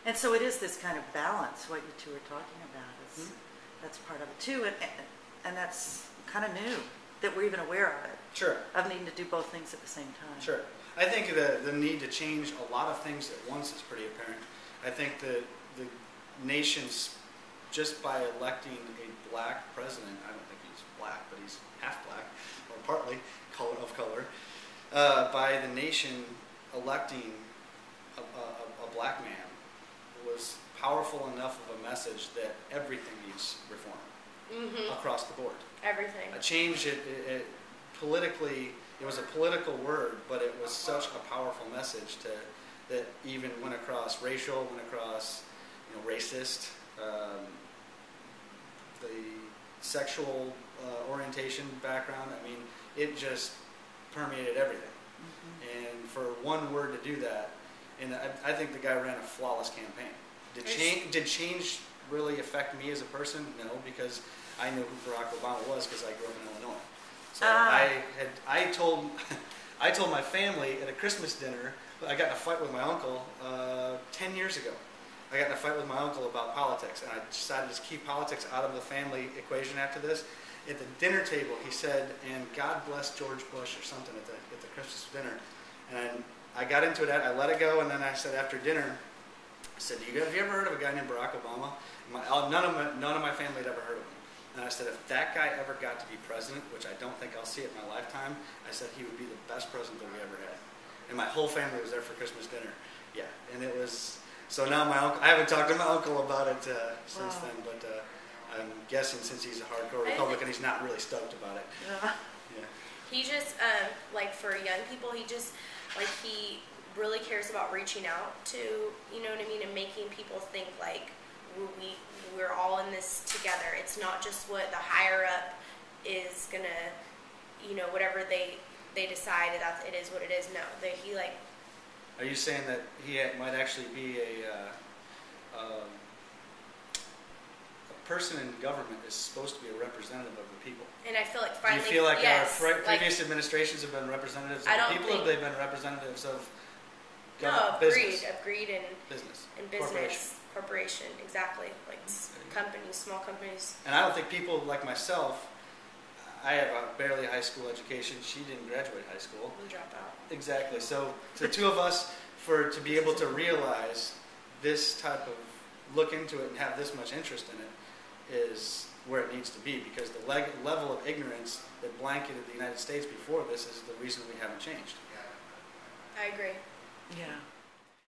And so it is this kind of balance, what you two are talking about. That's part of it too, and that's kind of new that we're even aware of it. Sure. Of needing to do both things at the same time. Sure. I think the need to change a lot of things at once is pretty apparent. I think the nation's, just by electing a black president, I don't think he's black, but he's half black, or partly of color, by the nation electing a black man was powerful enough of a message that everything needs reform across the board. Everything. A change, it politically, it was a political word, but it was such a powerful message that even went across racial, went across, racist, the sexual orientation background. I mean, it just permeated everything. And for one word to do that, and I think the guy ran a flawless campaign. Did change really affect me as a person? No, because I knew who Barack Obama was because I grew up in Illinois. So I told my family at a Christmas dinner. I got in a fight with my uncle 10 years ago. I got in a fight with my uncle about politics, and I decided to just keep politics out of the family equation after this. At the dinner table, he said, "And God bless George Bush," or something at the Christmas dinner. And I got into it. I let it go, and then I said after dinner, I said, "Have you ever heard of a guy named Barack Obama?" None of my family had ever heard of him. And I said, if that guy ever got to be president, which I don't think I'll see it in my lifetime, I said he would be the best president that we ever had. And my whole family was there for Christmas dinner. Yeah, and it was. So now my uncle, I haven't talked to my uncle about it since then, but I'm guessing since he's a hardcore Republican, he's not really stoked about it. Yeah. He just, for young people, he really cares about reaching out to, you know what I mean, and making people think like we're all in this together. It's not just what the higher up is gonna, whatever they decide that it is what it is. No, he like. Are you saying that he might actually be a person in government is supposed to be a representative of the people? And I feel like finally, do you feel like yes, our previous administrations have been representatives of the people, or have they been representatives of business? Agreed, and business, and business, corporation, exactly, like companies, small companies. And I don't think people like myself. I have a barely high school education. She didn't graduate high school. We drop out. Exactly. So the two of us, to be able to realize this type of look into it and have this much interest in it, is where it needs to be, because the level of ignorance that blanketed the United States before this is the reason we haven't changed. I agree. Yeah.